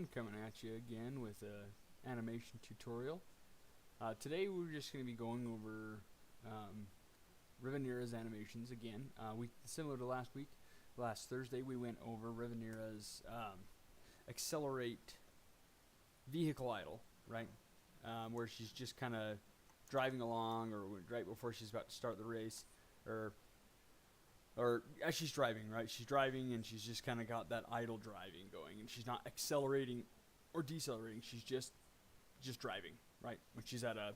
everyone, coming at you again with a animation tutorial. Today we're just going to be going over Revinera's animations again. Similar to last week, last Thursday we went over Revinera's accelerate vehicle idle, right? Where she's just kind of driving along, or right before she's about to start the race, or as she's driving, right? She's driving and she's just kind of got that idle driving going, and she's not accelerating or decelerating. She's just driving, right? When she's at a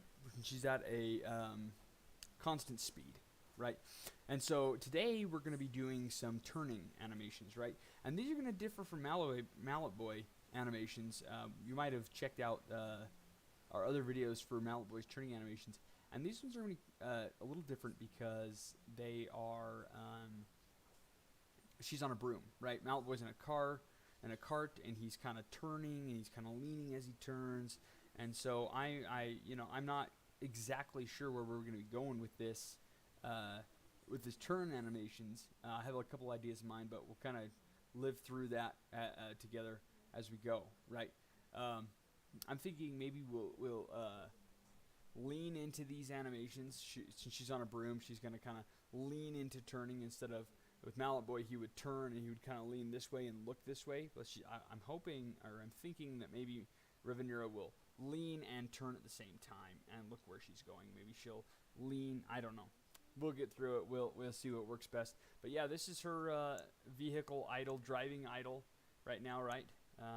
constant speed, right? And so today we're going to be doing some turning animations, right? And these are going to differ from Mallet Boy animations. You might have checked out our other videos for Mallet Boy's turning animations. And these ones are going to be a little different because they are, she's on a broom, right? Mallet Boy's in a cart, and he's kind of turning, and he's kind of leaning as he turns. And so I'm not exactly sure where we're going to be going with this turn animations. I have a couple ideas in mind, but we'll kind of live through that together as we go, right? I'm thinking maybe we'll lean into these animations. Since she's on a broom, she's going to kind of lean into turning instead of, with Mallet Boy, he would turn and he would kind of lean this way and look this way. But I'm hoping, or I'm thinking that maybe Revinera will lean and turn at the same time and look where she's going. Maybe she'll lean. I don't know. We'll get through it. We'll see what works best. But yeah, this is her vehicle idle, driving idle right now, right?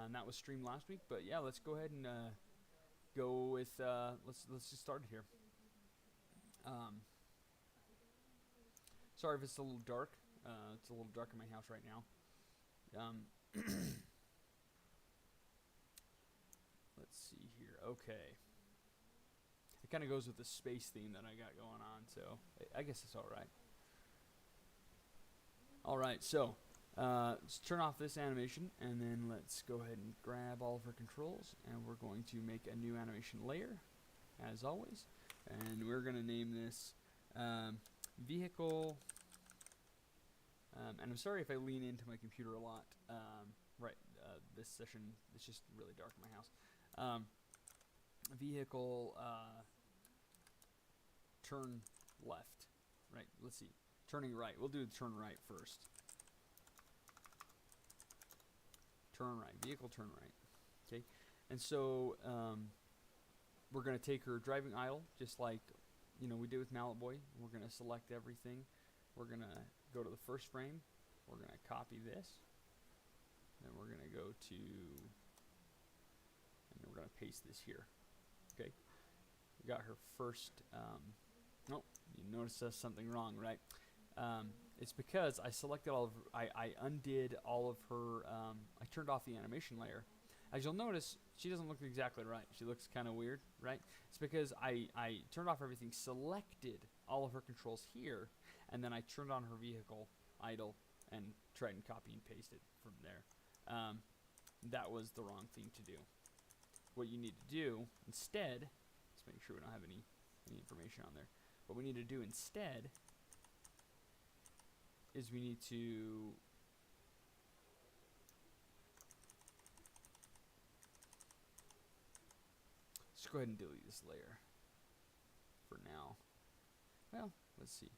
And that was streamed last week. But yeah, let's go ahead and go with let's just start here. Sorry if it's a little dark. It's a little dark in my house right now. Let's see here. Okay, it kind of goes with the space theme that I got going on, so I guess it's all right. All right, so let's turn off this animation, and then let's go ahead and grab all of our controls, and we're going to make a new animation layer, as always, and we're going to name this vehicle. And I'm sorry if I lean into my computer a lot. This session, it's just really dark in my house. Vehicle turn left, right? Let's see, turning right. We'll do turn right first. Turn right, vehicle turn right. Okay, and so we're going to take her driving idle, just like we did with Mallet Boy. We're going to select everything. We're going to go to the first frame. We're going to copy this. Then we're going to go to, and then we're going to paste this here. Okay, we got her first. Oh, you notice something wrong, right? It's because I selected all of her, I undid all of her, I turned off the animation layer. As you'll notice, she doesn't look exactly right. She looks kind of weird, right? It's because I turned off everything, selected all of her controls here, and then I turned on her vehicle idle and tried and copy and paste it from there. That was the wrong thing to do. What you need to do instead, let's make sure we don't have any information on there. What we need to do instead is we need to let's go ahead and delete this layer for now. Well, let's see.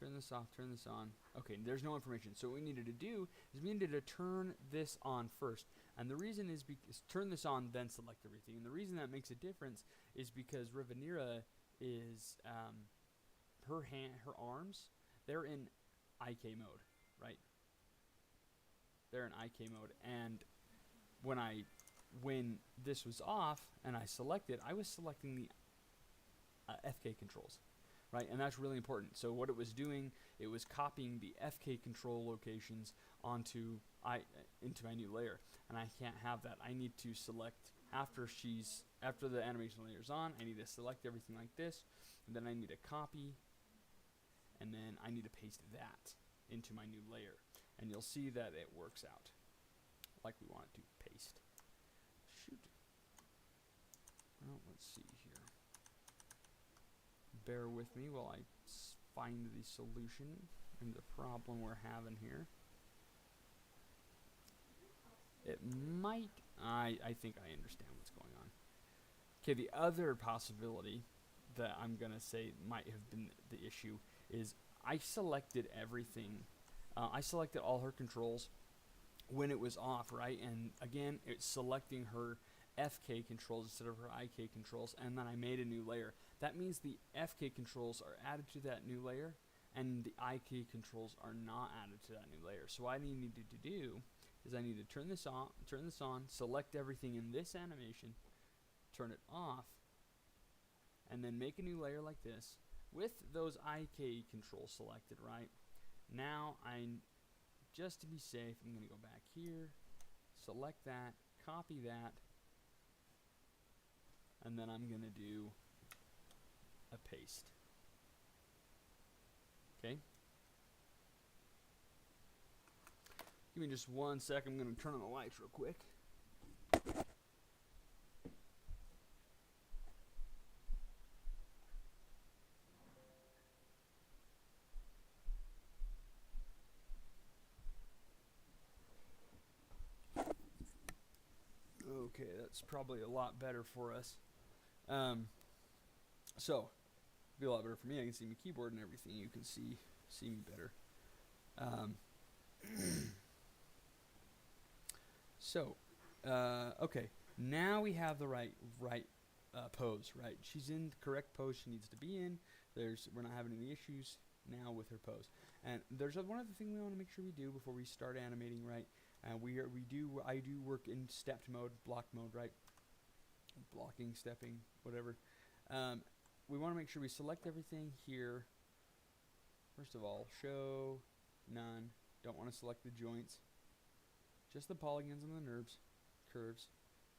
Turn this off, turn this on. Okay, there's no information. So what we needed to do is we needed to turn this on first. And the reason is because turn this on, then select everything. And the reason that makes a difference is because Revinera is her arms, they're in IK mode, right? They're in IK mode, and when this was off and I selected, I was selecting the FK controls, right? And that's really important. So what it was doing, it was copying the FK control locations into my new layer, and I can't have that. I need to select after the animation layer is on. I need to select everything like this, and then I need to copy, and then I need to paste that into my new layer, and you'll see that it works out like we want it to. Paste. Shoot. Well, let's see here. Bear with me while I find the solution and the problem we're having here. It might, I think I understand what's going on. Okay, the other possibility that I'm going to say might have been the issue is I selected everything. I selected all her controls when it was off, right? And again, it's selecting her FK controls instead of her IK controls, and then I made a new layer. That means the FK controls are added to that new layer, and the IK controls are not added to that new layer. So what I needed to do is I need to turn this on, select everything in this animation, turn it off, and then make a new layer like this with those IK controls selected, right? Now, just to be safe, I'm going to go back here, select that, copy that, and then I'm going to do a paste. Okay? Give me just 1 second. I'm going to turn on the lights real quick. Okay, that's probably a lot better for us. So, it'll be a lot better for me. I can see my keyboard and everything. You can see me better. Okay. Now we have the right pose, right? She's in the correct pose she needs to be in. We're not having any issues now with her pose. And there's one other thing we want to make sure we do before we start animating, right? And I do work in stepped mode, block mode, right? Blocking, stepping, whatever. We want to make sure we select everything here. First of all, show, none. Don't want to select the joints. Just the polygons and the curves.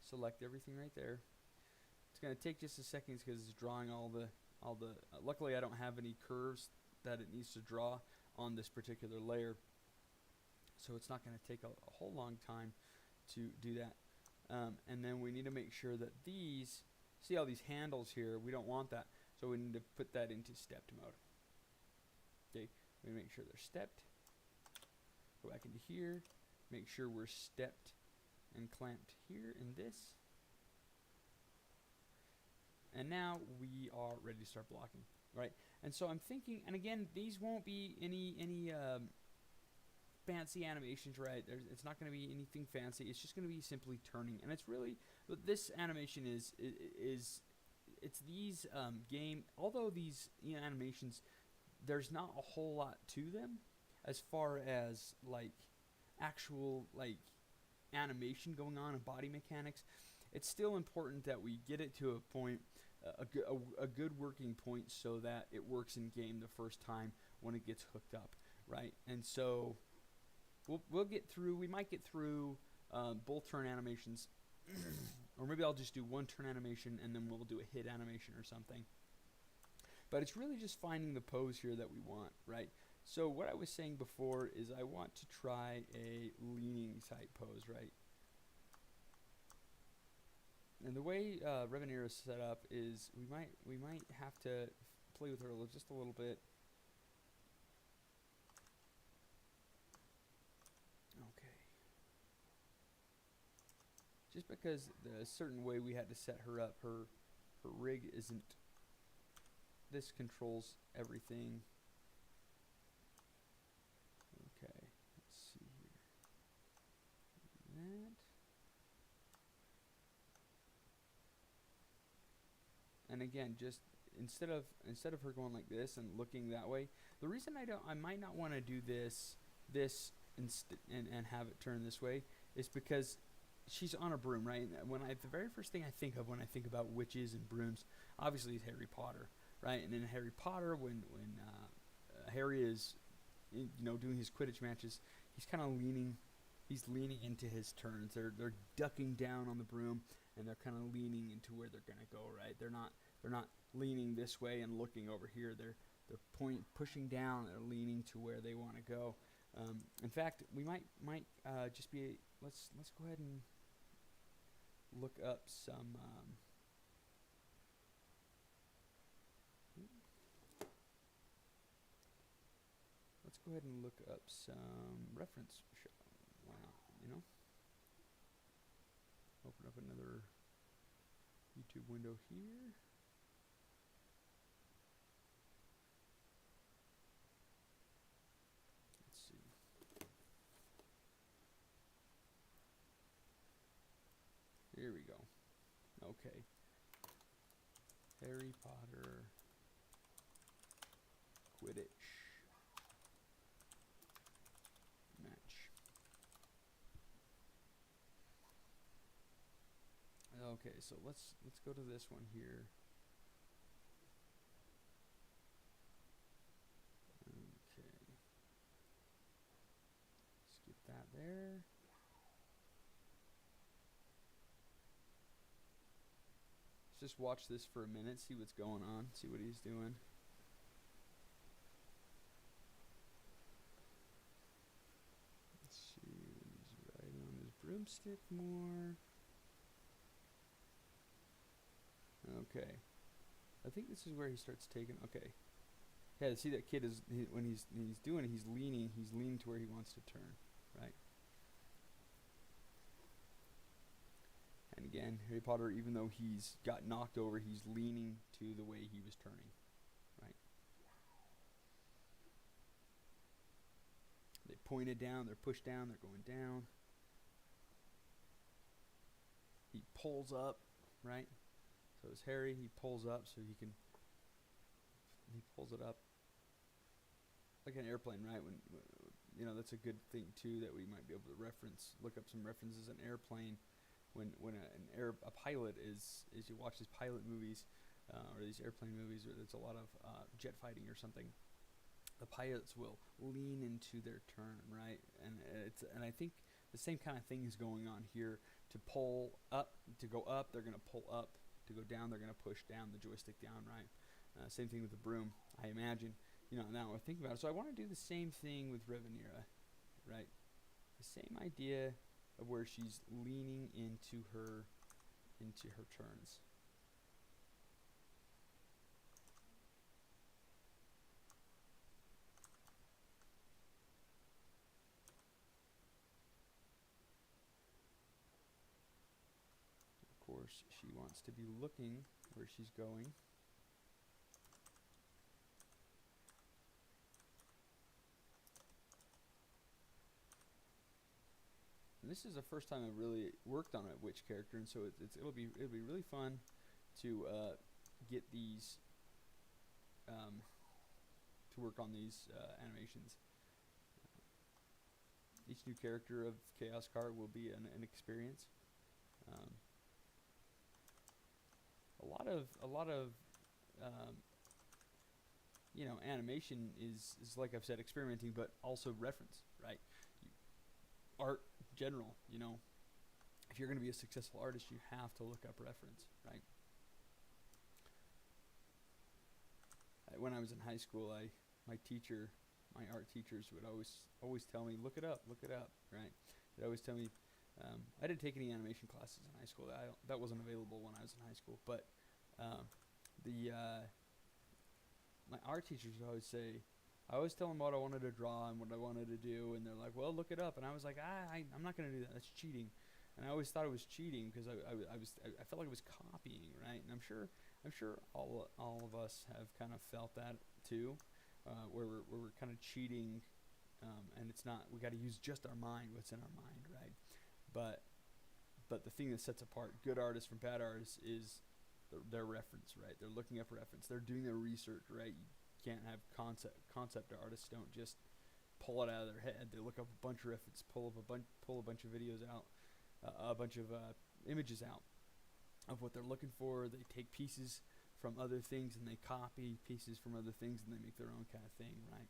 Select everything right there. It's going to take just a second because it's drawing all the luckily I don't have any curves that it needs to draw on this particular layer. So it's not going to take a whole long time to do that. And then we need to make sure that see all these handles here, we don't want that. So we need to put that into stepped mode. Okay, we make sure they're stepped. Go back into here, make sure we're stepped and clamped here in this. And now we are ready to start blocking, right? And so I'm thinking, and again, these won't be any fancy animations, right? It's not going to be anything fancy. It's just going to be simply turning. And it's really, what this animation is it's these although these animations, there's not a whole lot to them as far as like actual like animation going on and body mechanics. It's still important that we get it to a point, a good working point, so that it works in game the first time when it gets hooked up, right? And so we'll get through. We might get through both turn animations, or maybe I'll just do one turn animation and then we'll do a hit animation or something. But it's really just finding the pose here that we want, right? So what I was saying before is I want to try a leaning type pose, right? And the way Revinera is set up is we might have to play with her just a little bit. Okay. Just because the certain way we had to set her up, her rig isn't. This controls everything. Okay, let's see here. That. And again, just instead of her going like this and looking that way, the reason I might not want to do this and have it turn this way is because she's on a broom, right? And the very first thing I think of when I think about witches and brooms, obviously, is Harry Potter, right? And in Harry Potter, when Harry is doing his Quidditch matches, he's kind of leaning into his turns. They're ducking down on the broom, and they're kind of leaning into where they're gonna go, right? They're not leaning this way and looking over here. They're pushing down. They're leaning to where they want to go. In fact, we might just be. Let's go ahead and look up some. Let's go ahead and look up some reference. Why not? Open up another YouTube window here. Let's see. Here we go. Okay. Harry Potter Quidditch match. Okay, so let's go to this one here. Okay. Skip that there. Let's just watch this for a minute, see what's going on, see what he's doing. Let's see, he's riding on his broomstick more. Okay. I think this is where he starts taking. Okay. Yeah, see that kid is when he's doing it, he's leaning to where he wants to turn, right? And again, Harry Potter, even though he's got knocked over, he's leaning to the way he was turning, right? They pointed down, they're pushed down, they're going down. He pulls up, right? So it's Harry, he pulls up so he pulls it up like an airplane, right? When you know, that's a good thing too that we might be able to look up some references. An airplane, when a pilot is you watch these pilot movies or these airplane movies where there's a lot of jet fighting or something. The pilots will lean into their turn, right? And I think the same kind of thing is going on here. To pull up, to go up, they're going to pull up. To go down, they're going to push down the joystick down, right? Same thing with the broom, I imagine. You know, now we're thinking about it. So I want to do the same thing with Revinera, right? The same idea of where she's leaning into her turns. Of course, she wants to be looking where she's going. And this is the first time I've really worked on a witch character, and so it'll be really fun to get these to work on these animations. Each new character of Chaos Card will be an experience. A lot of you know, animation is like I've said, experimenting, but also reference, right? Art general, you know, if you're going to be a successful artist, you have to look up reference, right? When I was in high school, my art teachers would always tell me, look it up, right? They'd always tell me, I didn't take any animation classes in high school. That wasn't available when I was in high school, but my art teachers would always say, I always tell them what I wanted to draw and what I wanted to do, and they're like, well, look it up. And I was like, I'm not going to do that. That's cheating. And I always thought it was cheating because I felt like it was copying, right? And I'm sure all of us have kind of felt that too, where we're kind of cheating, and it's not. We got to use just our mind, what's in our mind, right? But the thing that sets apart good artists from bad artists is their reference, right? They're looking up reference. They're doing their research, right? You can't have concept artists don't just pull it out of their head. They look up a bunch of reference, pull a bunch of videos out, a bunch of images out of what they're looking for. They take pieces from other things and they copy pieces from other things and they make their own kind of thing, right?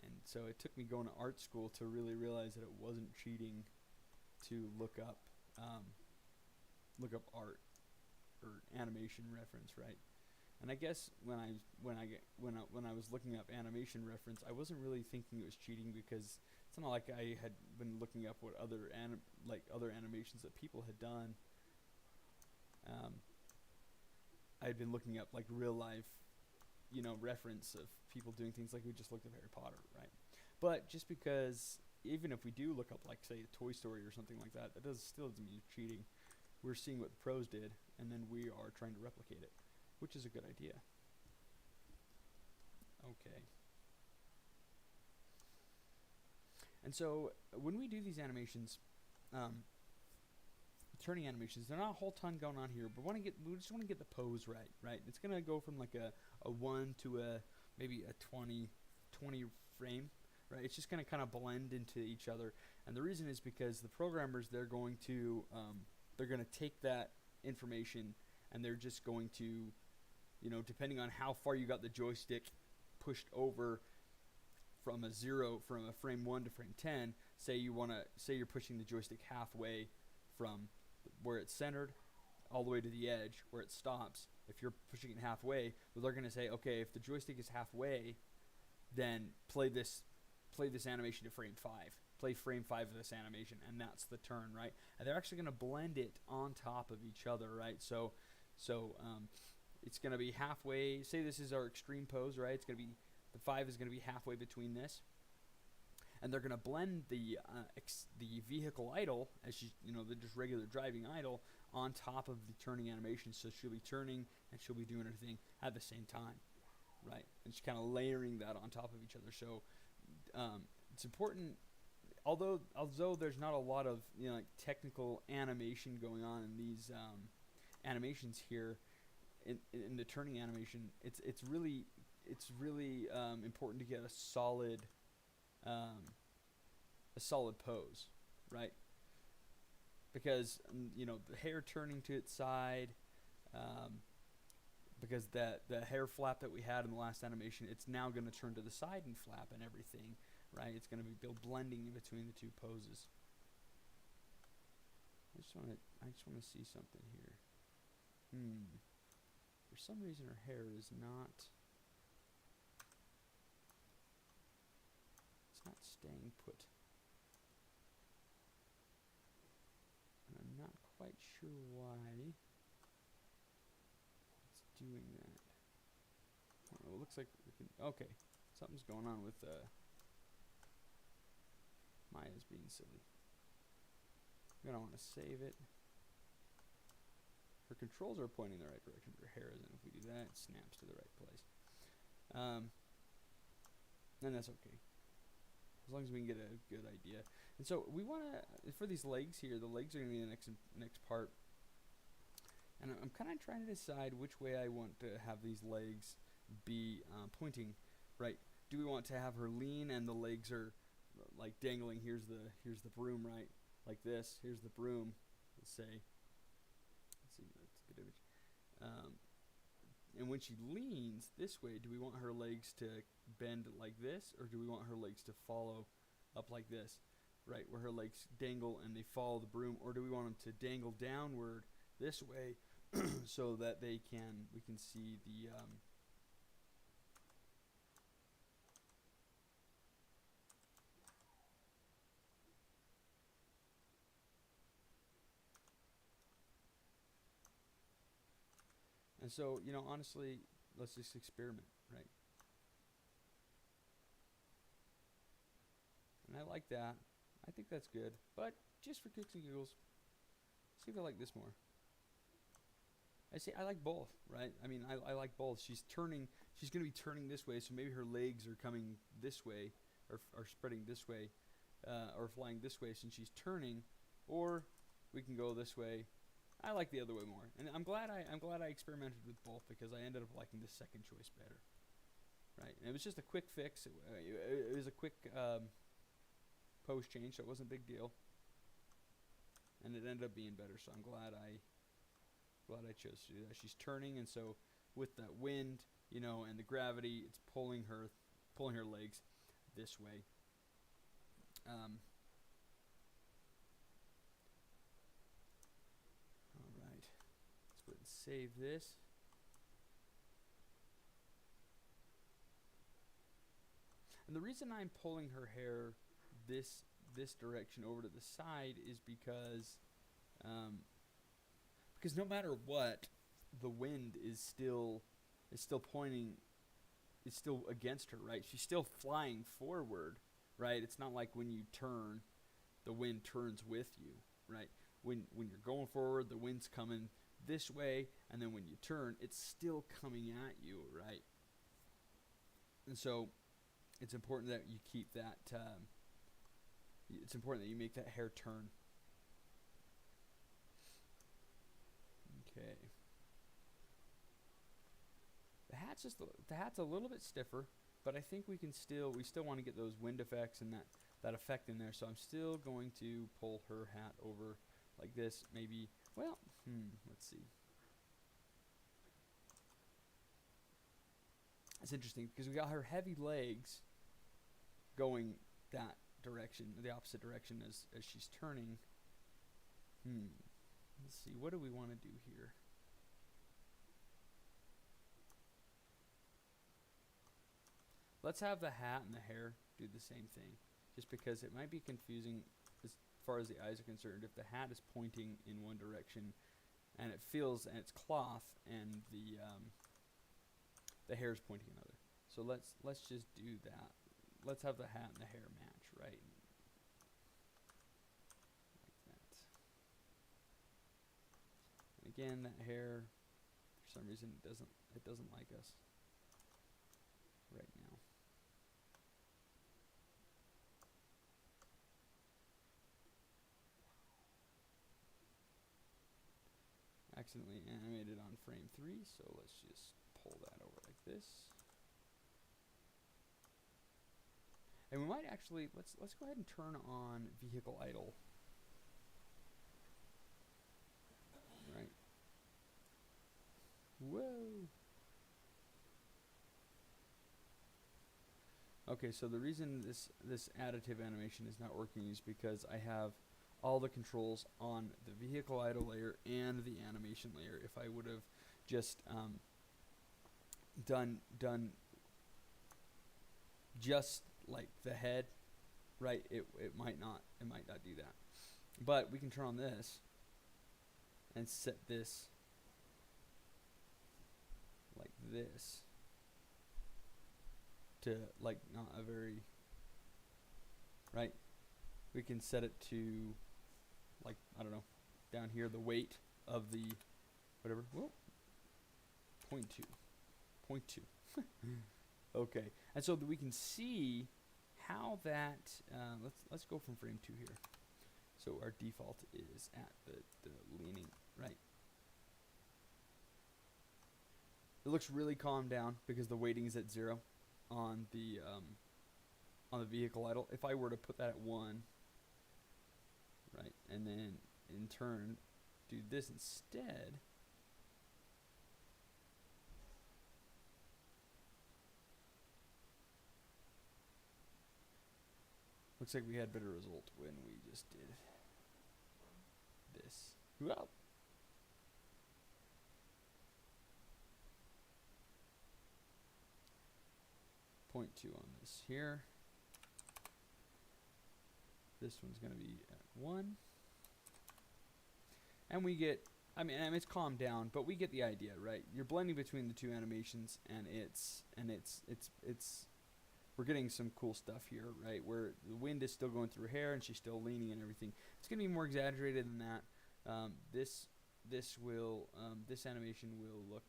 And so it took me going to art school to really realize that it wasn't cheating to look up art or animation reference, right? And I guess when I was looking up animation reference, I wasn't really thinking it was cheating because it's not like I had been looking up what other animations that people had done. I had been looking up like real life, you know, reference of people doing things like we just looked at Harry Potter, right? But just because even if we do look up, like, say, a Toy Story or something like that, that still doesn't mean you're cheating. We're seeing what the pros did, and then we are trying to replicate it, which is a good idea. Okay. And so when we do these animations, turning animations, they're not a whole ton going on here, but we just want to get the pose right? It's going to go from like a 1 to maybe a 20 frame, right? It's just going to kind of blend into each other. And the reason is because the programmers, they're going to take that information, and they're just going to, depending on how far you got the joystick pushed over from a frame 1 to frame 10, say you're pushing the joystick halfway from where it's centered all the way to the edge where it stops. If you're pushing it halfway, well, they're going to say, okay, if the joystick is halfway, then play this animation to frame 5. Play frame 5 of this animation, and that's the turn, right? And they're actually going to blend it on top of each other, right? So it's going to be halfway. Say this is our extreme pose, right? It's going to be, the 5 is going to be halfway between this. And they're going to blend the vehicle idle, as the just regular driving idle, on top of the turning animation. So she'll be turning and she'll be doing her thing at the same time, right? And she's kind of layering that on top of each other. So it's important, although there's not a lot of technical animation going on in these animations here, in the turning animation, it's really important to get a solid pose, right? Because the hair turning to its side, because the hair flap that we had in the last animation, it's now going to turn to the side and flap and everything, right? It's going to be blending in between the two poses. I just want to see something here. For some reason, her hair is not. It's not staying put. And I'm not quite sure why it's doing that. Well, it looks like we can. Okay, something's going on with Maya's being silly. I'm gonna want to save it. Her controls are pointing in the right direction, but her hair isn't. If we do that, it snaps to the right place. And that's okay, as long as we can get a good idea. And so we want to, for these legs here, the legs are going to be the next part. And I'm kind of trying to decide which way I want to have these legs be pointing, right? Do we want to have her lean and the legs are like dangling? Here's the broom, right? Like this. Here's the broom. Let's say. Let's see. That's a good image. And when she leans this way, do we want her legs to bend like this, or do we want her legs to follow up like this, right? Where her legs dangle and they follow the broom, or do we want them to dangle downward this way, so that we can see the and so, honestly, let's just experiment, right? And I like that. I think that's good. But just for kicks and giggles, see if I like this more. I like both, right? I mean, I like both. She's going to be turning this way, so maybe her legs are coming this way, or spreading this way, or flying this way since she's turning, or we can go this way. I like the other way more, and I'm glad I experimented with both, because I ended up liking the second choice better, right? And it was just a quick fix. It was a quick pose change, so it wasn't a big deal, and it ended up being better. So I'm glad I chose to do that. She's turning, and so with that wind, and the gravity, it's pulling her legs this way. Save this. And the reason I'm pulling her hair this direction over to the side is because no matter what, the wind is still pointing, it's still against her, right? She's still flying forward, right? It's not like when you turn, the wind turns with you, right? When you're going forward, the wind's coming this way, and then when you turn, it's still coming at you, right? And so it's important that you keep that, it's important that you make that hair turn. Okay. The hat's a little bit stiffer, but I think we still want to get those wind effects and that effect in there. So I'm still going to pull her hat over like this. Maybe, well, let's see. It's interesting because we got her heavy legs going that direction, the opposite direction as she's turning. Let's see. What do we want to do here? Let's have the hat and the hair do the same thing, just because it might be confusing as far as the eyes are concerned if the hat is pointing in one direction and it's cloth and the hair is pointing another. So let's just do that. Let's have the hat and the hair match, right? Like that. And again, that hair, for some reason, it doesn't like us right now. Accidentally animated on frame 3, so let's just pull that over like this. And we might actually let's go ahead and turn on vehicle idle. Right. Whoa. Okay, so the reason this additive animation is not working is because I have all the controls on the vehicle idle layer and the animation layer. If I would have just done just like the head, right, it might not do that. But we can turn on this and set this like this to like not a very, right, we can set it to like, I don't know, down here the weight of the whatever, whoa, 0.2. Okay, and so that we can see how that let's go from frame 2 here. So our default is at the leaning, right? It looks really calmed down because the weighting is at 0 on the vehicle idle. If I were to put that at 1, right, and then in turn do this instead, looks like we had better result when we just did this. Well, .2 on this here. This one's going to be at 1. And we get, I mean, it's calmed down, but we get the idea, right? You're blending between the two animations, and we're getting some cool stuff here, right? Where the wind is still going through her hair, and she's still leaning and everything. It's going to be more exaggerated than that. This animation will look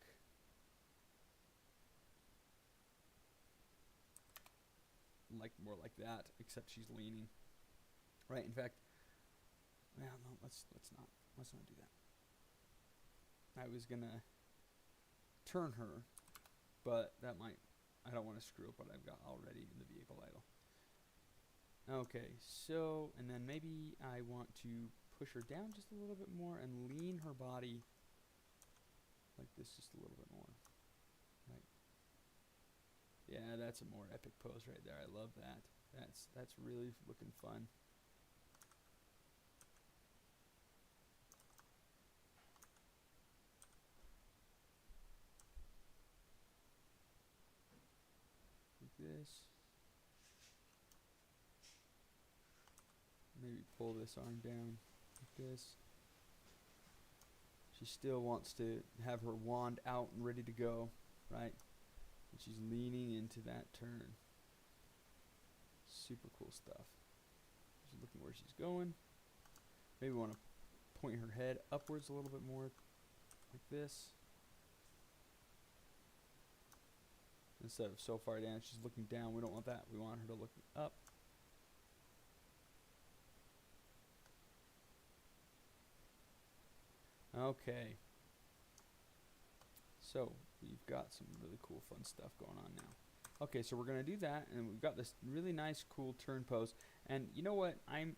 like more like that, except she's leaning, right? In fact, well, no, let's not do that. I was gonna turn her, but that might, I don't want to screw up what I've got already in the vehicle idle. Okay, so, and then maybe I want to push her down just a little bit more and lean her body like this just a little bit more, right? Yeah, that's a more epic pose right there. I love that. That's really looking fun. This. Maybe pull this arm down like this. She still wants to have her wand out and ready to go, right? And she's leaning into that turn. Super cool stuff. She's looking where she's going. Maybe we want to point her head upwards a little bit more, like this. Instead of so far down, she's looking down. We don't want that. We want her to look up. Okay. So we've got some really cool fun stuff going on now. Okay, so we're gonna do that, and we've got this really nice, cool turn pose. And you know what? I'm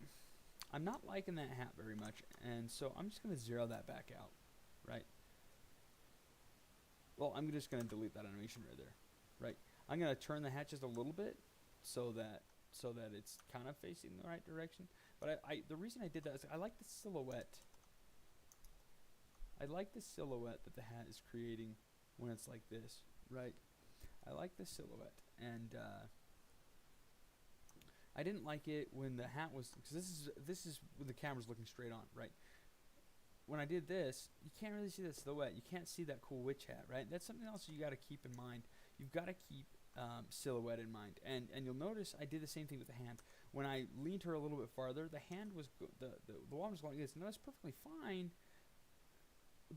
not liking that hat very much, and so I'm just gonna zero that back out, right? Well, I'm just gonna delete that animation right there, right? I'm gonna turn the hat just a little bit, so that it's kind of facing the right direction. But the reason I did that is I like the silhouette. I like the silhouette that the hat is creating when it's like this, right? I like the silhouette, and I didn't like it when the hat was, because this is when the camera's looking straight on, right? When I did this, you can't really see that silhouette. You can't see that cool witch hat, right? That's something else you got to keep in mind. You've got to keep silhouette in mind, and you'll notice I did the same thing with the hand. When I leaned her a little bit farther, the hand was the one was going like this. Now that's perfectly fine,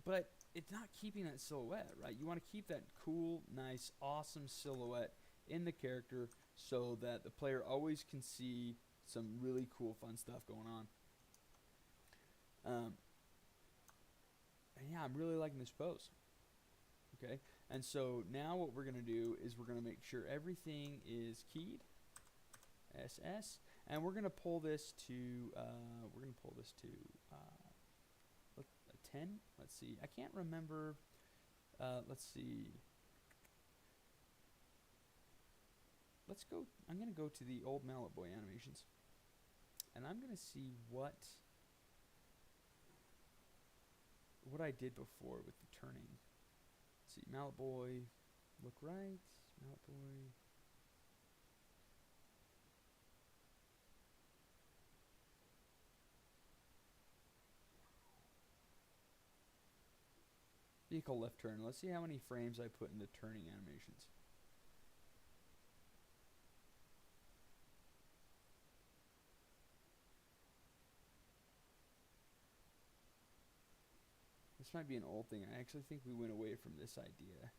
but it's not keeping that silhouette, right? You want to keep that cool, nice, awesome silhouette in the character so that the player always can see some really cool, fun stuff going on. And yeah, I'm really liking this pose. Okay, and so now what we're gonna do is we're gonna make sure everything is keyed, SS, and we're gonna pull this to a 10. Let's see. I can't remember. Let's see. Let's go. I'm gonna go to the old Mallet Boy animations, and I'm gonna see what I did before with the turning. Let's see, Mallet Boy, look right, Mallet Boy. Vehicle left turn. Let's see how many frames I put in the turning animations. This might be an old thing. I actually think we went away from this idea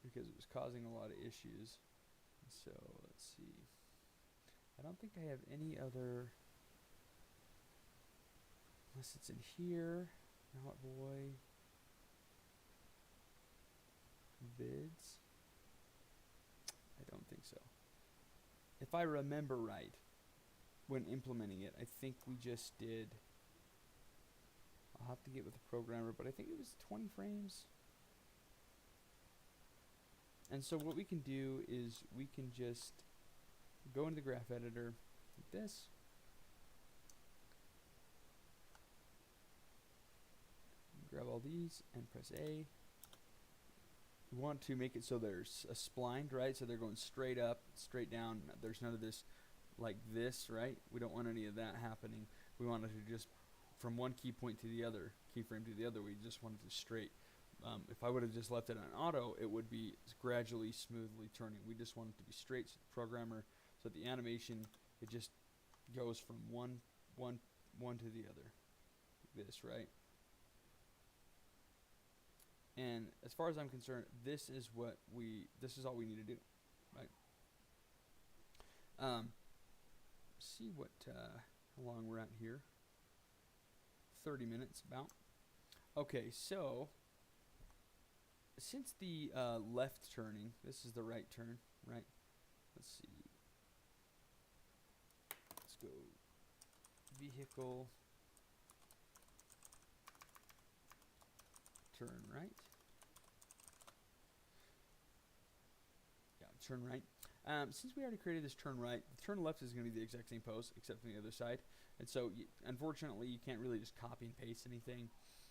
because it was causing a lot of issues. So let's see. I don't think I have any other, unless it's in here. Mallet Boy. Vids. I don't think so. If I remember right, when implementing it, I think we just did, I'll have to get with the programmer, but I think it was 20 frames. And so what we can do is we can just go into the graph editor like this. Grab all these and press A. We want to make it so there's a splined, right? So they're going straight up, straight down. There's none of this like this, right? We don't want any of that happening. We want it to just from one key point to the other, keyframe to the other. We just want it to straight. If I would have just left it on auto, it would be gradually, smoothly turning. We just want it to be straight, so the programmer, so the animation, it just goes from one to the other, like this, right? And as far as I'm concerned, this is all we need to do, right? See what how long we're at here. 30 minutes about. Okay, so since the left turning, this is the right turn, right? Let's see. Let's go vehicle, turn right. Yeah, turn right. Since we already created this turn right, the turn left is going to be the exact same pose, except from the other side. And so, unfortunately, you can't really just copy and paste anything.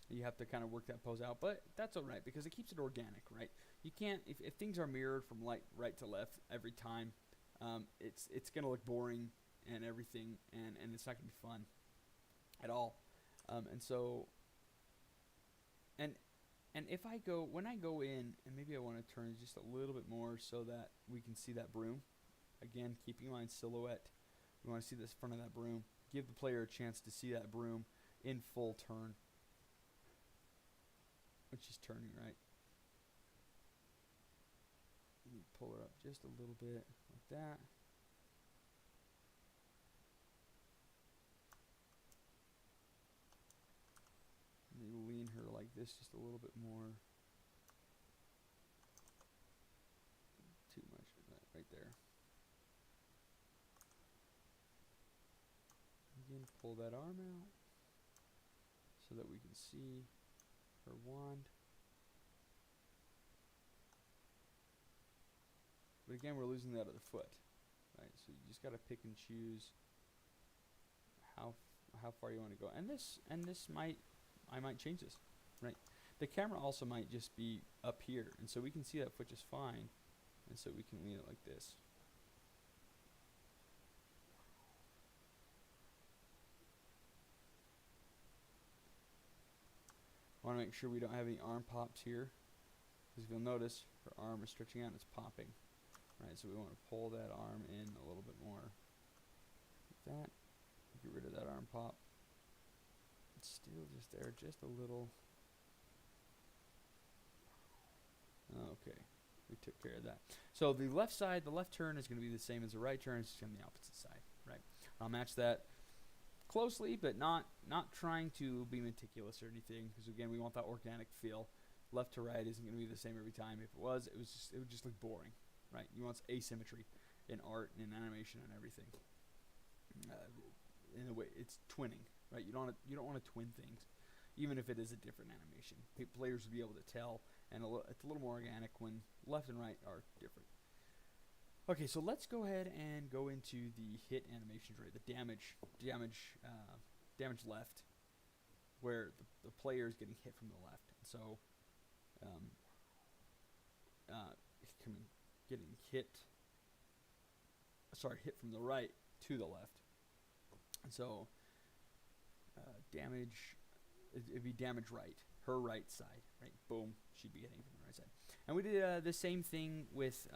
You have to kind of work that pose out, but that's all right because it keeps it organic, right? You can't, if things are mirrored from right to left every time, it's going to look boring and everything, and it's not going to be fun at all. And so, and And if I go, when I go in, and maybe I want to turn it just a little bit more so that we can see that broom. Again, keeping in mind silhouette. We want to see this front of that broom. Give the player a chance to see that broom in full turn. Which is turning, right? Let me pull her up just a little bit like that. Maybe lean her like this just a little bit more. Too much of that right there. Again, pull that arm out so that we can see her wand. But again, we're losing that other foot, right? So you just got to pick and choose how far you want to go. And this might, I might change this, right? The camera also might just be up here, and so we can see that foot just fine, and so we can lean it like this. I want to make sure we don't have any arm pops here, because if you'll notice, her arm is stretching out and it's popping. Right, so we want to pull that arm in a little bit more. Like that. Get rid of that arm pop. It's still just there, just a little. Okay, we took care of that. So the left side, the left turn is going to be the same as the right turn. It's just on the opposite side, right? I'll match that closely, but not trying to be meticulous or anything, because again, we want that organic feel. Left to right isn't going to be the same every time. If it was, it would just look boring. Right, you want asymmetry in art and in animation and everything. In a way, it's twinning, right? You don't want to twin things, even if it is a different animation. Players will be able to tell, and it's a little more organic when left and right are different. Okay, so let's go ahead and go into the hit animations, right? The damage left, where the player is getting hit from the left, and so getting hit from the right to the left. And so damage, it'd be damage right, her right side, right? Boom, she'd be hitting from the right side. And we did the same thing with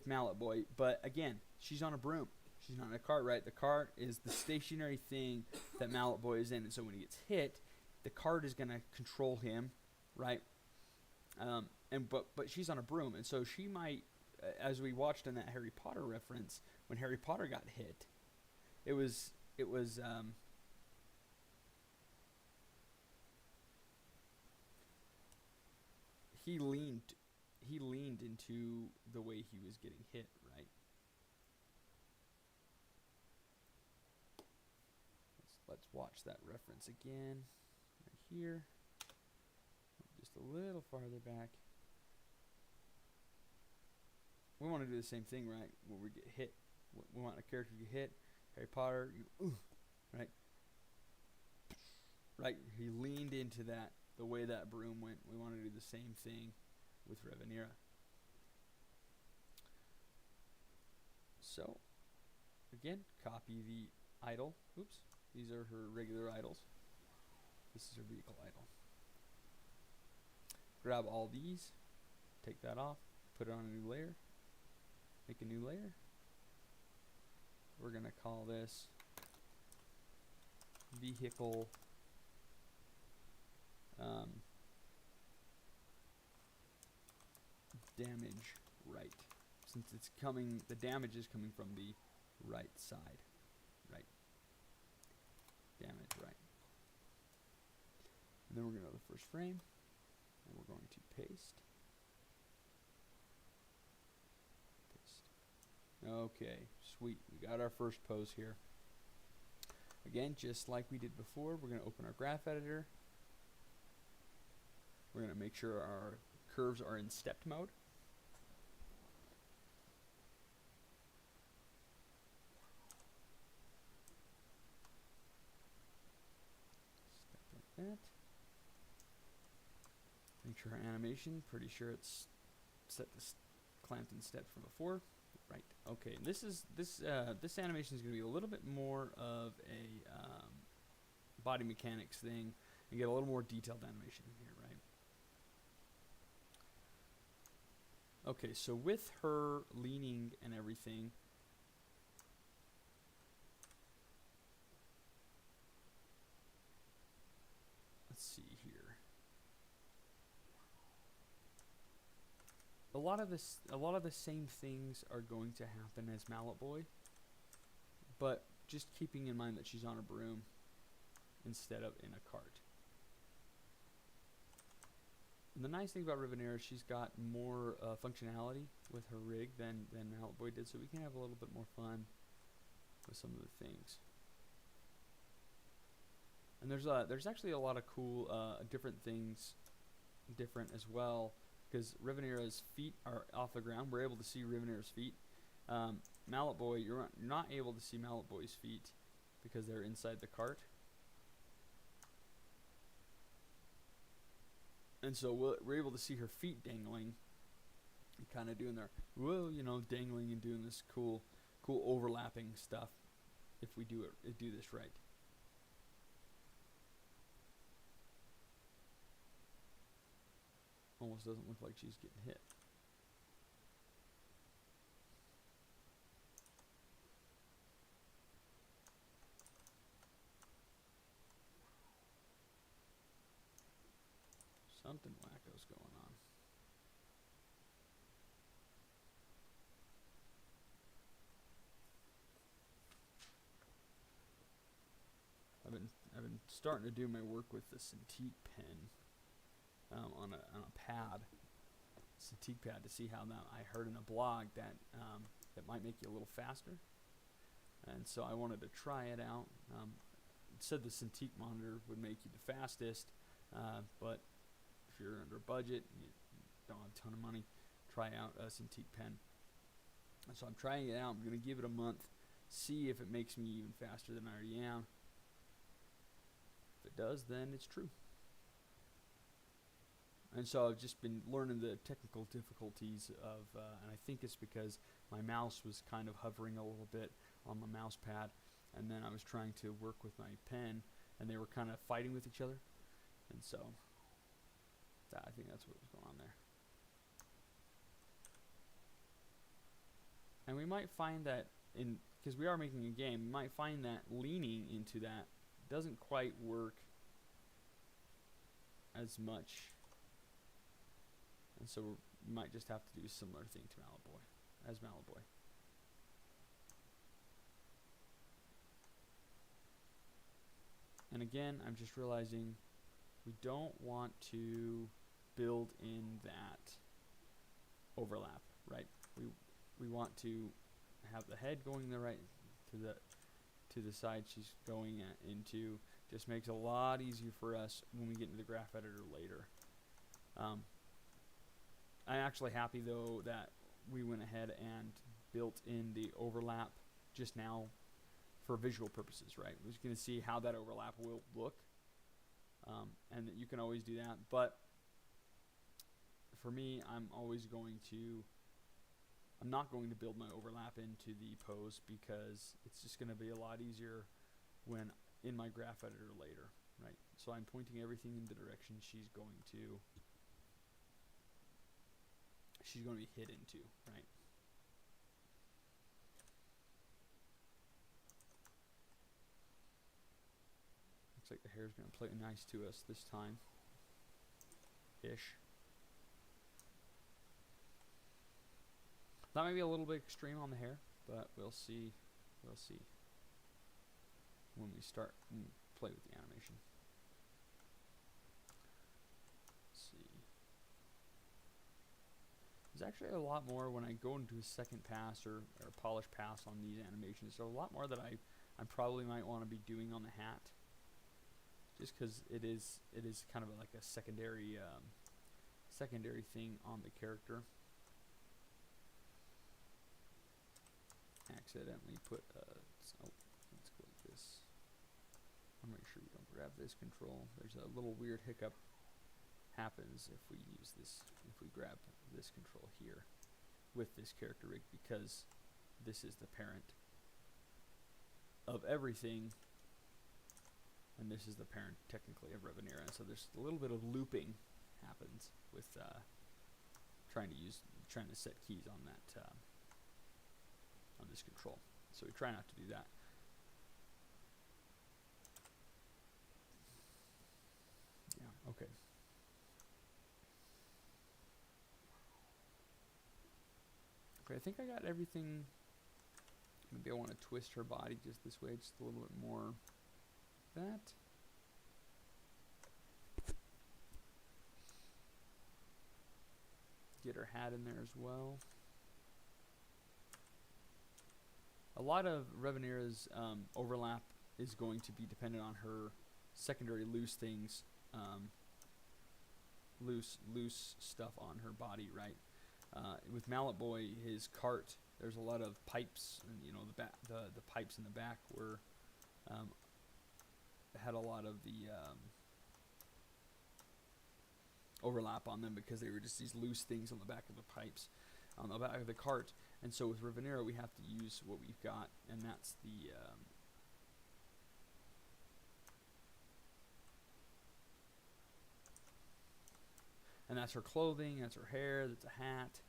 Mallet Boy, but again, she's on a broom. She's not in a cart, right? The cart is the stationary thing that Mallet Boy is in, and so when he gets hit, the cart is going to control him, right? But she's on a broom, and so she might, as we watched in that Harry Potter reference, when Harry Potter got hit, it was he leaned into the way he was getting hit, right? Let's watch that reference again, right here. Just a little farther back. We want to do the same thing, right? When we get hit, we want a character to get hit. Harry Potter, right? Right, he leaned into that, the way that broom went. We want to do the same thing with Revinera. So, again, copy the idol. Oops, these are her regular idols. This is her vehicle idol. Grab all these, take that off, put it on a new layer, make a new layer. We're going to call this vehicle damage right, since it's coming, the damage is coming from the right side, right? Damage right. And then we're going to go to the first frame, and we're going to paste. Okay, sweet. We got our first pose here. Again, just like we did before, we're going to open our graph editor. We're going to make sure our curves are in stepped mode. Step like that. Make sure our animation, pretty sure it's set to clamped in steps from before. Right. Okay. This animation is going to be a little bit more of a body mechanics thing and get a little more detailed animation in here, right? Okay, so with her leaning and everything, let's see here. A lot of the same things are going to happen as Mallet Boy, but just keeping in mind that she's on a broom instead of in a cart. And the nice thing about Revinera is she's got more functionality with her rig than Mallet Boy did, so we can have a little bit more fun with some of the things. And there's actually a lot of cool different things different as well, because Revinera's feet are off the ground. We're able to see Revinera's feet. Mallet Boy, you're not able to see Mallet Boy's feet because they're inside the cart. And so we're able to see her feet dangling, kind of doing their, well, you know, dangling and doing this cool overlapping stuff. If we do this right. Almost doesn't look like she's getting hit. Something wacko's going on. I've been starting to do my work with the Cintiq pen on a pad, Cintiq pad, to see how that. I heard in a blog that that might make you a little faster, and so I wanted to try it out. It said the Cintiq monitor would make you the fastest, but if you're under budget and you don't have a ton of money, try out a Cintiq pen. And so I'm trying it out. I'm going to give it a month, see if it makes me even faster than I already am. If it does, then it's true. And so I've just been learning the technical difficulties of, and I think it's because my mouse was kind of hovering a little bit on my mouse pad, and then I was trying to work with my pen, and they were kind of fighting with each other. And so I think that's what was going on there. And we might find that, because we are making a game, we might find that leaning into that doesn't quite work as much. And so we might just have to do a similar thing to Mallet Boy, as Mallet Boy. And again, I'm just realizing we don't want to build in that overlap, right? We want to have the head going the right to the side she's going into. Just makes it a lot easier for us when we get into the graph editor later. I'm actually happy though that we went ahead and built in the overlap just now for visual purposes, right? We're just going to see how that overlap will look, and that you can always do that. But for me, I'm not going to build my overlap into the pose, because it's just going to be a lot easier when in my graph editor later, right? So I'm pointing everything in the direction she's going to be hit into, right? Looks like the hair's going to play nice to us this time, ish. That might be a little bit extreme on the hair, but we'll see. We'll see when we start and play with the animation. Let's see. There's actually a lot more when I go into a second pass or polish pass on these animations. There's a lot more that I probably might want to be doing on the hat, just because it is kind of like a secondary thing on the character. Accidentally put let's go like this. I'll make sure we don't grab this control. There's a little weird hiccup happens if we use this, if we grab this control here with this character rig, because this is the parent of everything and this is the parent technically of Revinera. So there's a little bit of looping happens with trying to set keys on that on this control. So we try not to do that. Yeah. Okay. Okay, I think I got everything. Maybe I want to twist her body just this way, just a little bit more. That. Get her hat in there as well. A lot of Revinera's overlap is going to be dependent on her secondary loose things, loose stuff on her body, right? With Mallet Boy, his cart, there's a lot of pipes, and you know the pipes in the back were had a lot of the overlap on them because they were just these loose things on the back of the pipes, on the back of the cart. And so with Revinera, we have to use what we've got, and that's the and that's her clothing, that's her hair, that's a hat.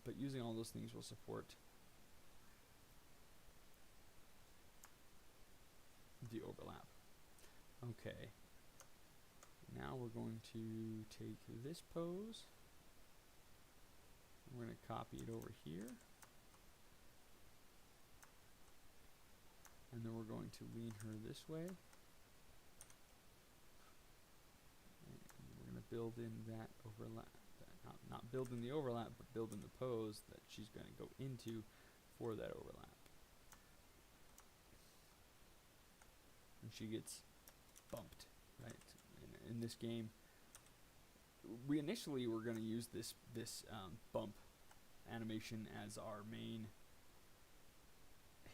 But using all those things will support the overlap. Okay. Now we're going to take this pose. We're going to copy it over here. And then we're going to lean her this way. And we're going to build in that overlap. Not build in the overlap, but build in the pose that she's going to go into for that overlap. And she gets bumped, right? In this game, we initially were going to use this bump animation as our main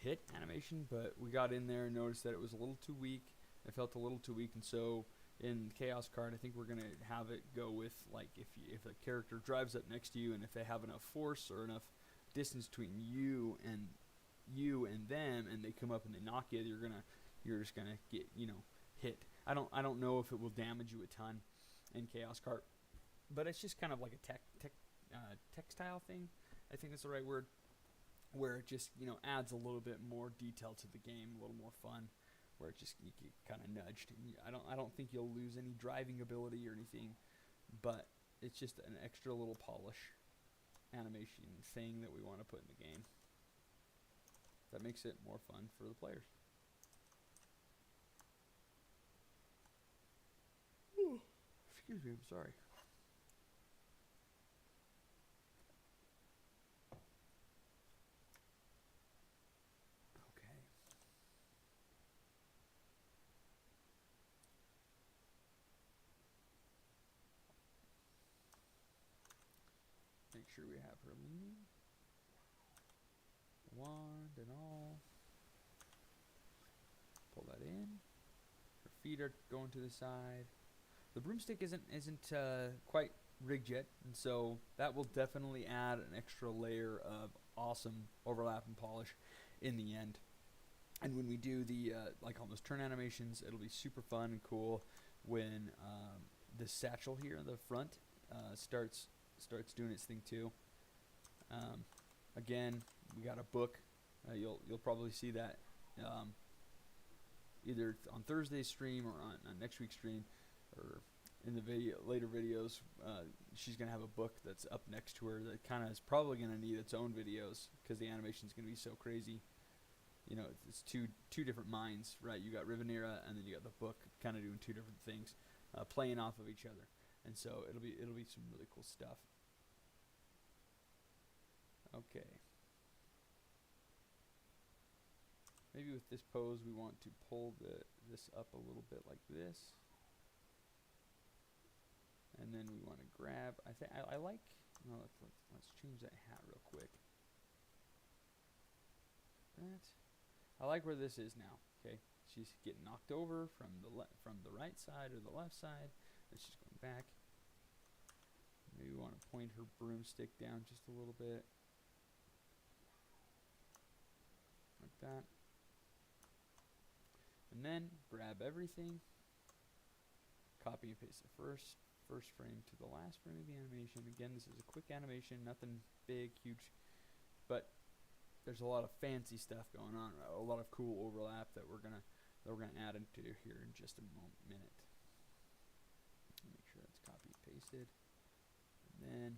hit animation, but we got in there and noticed that it was a little too weak. It felt a little too weak, and so in Chaos card, I think we're going to have it go with, like, if a character drives up next to you, and if they have enough force or enough distance between you and them, and they come up and they knock you, you're just gonna get, hit. I don't know if it will damage you a ton in Chaos card, but it's just kind of like a textile thing. I think that's the right word, where it just adds a little bit more detail to the game, a little more fun. Where it just you get kind of nudged. I don't think you'll lose any driving ability or anything, but it's just an extra little polish animation thing that we want to put in the game. That makes it more fun for the players. Ooh, excuse me, I'm sorry. Make sure we have her leaning. Wand and all. Pull that in. Her feet are going to the side. The broomstick isn't quite rigged yet, and so that will definitely add an extra layer of awesome overlap and polish in the end. And when we do the like on those turn animations, it'll be super fun and cool when the satchel here in the front starts doing its thing too. Again, we got a book. You'll probably see that either on Thursday's stream or on next week's stream, or in the later videos. She's gonna have a book that's up next to her that kind of is probably gonna need its own videos because the animation is gonna be so crazy. It's two different minds, right? You got Revinera, and then you got the book, kind of doing two different things, playing off of each other. And so it'll be some really cool stuff. Okay. Maybe with this pose we want to pull this up a little bit like this. And then we want to grab, I like, let's change that hat real quick. I like where this is now, okay? She's getting knocked over from the right side or the left side. And she's going back. Maybe we want to point her broomstick down just a little bit. that. And then grab everything, copy and paste the first frame to the last frame of the animation. Again, this is a quick animation, nothing big, huge, but there's a lot of fancy stuff going on, a lot of cool overlap that we're gonna add into here in just a minute. Make sure it's copy pasted, and then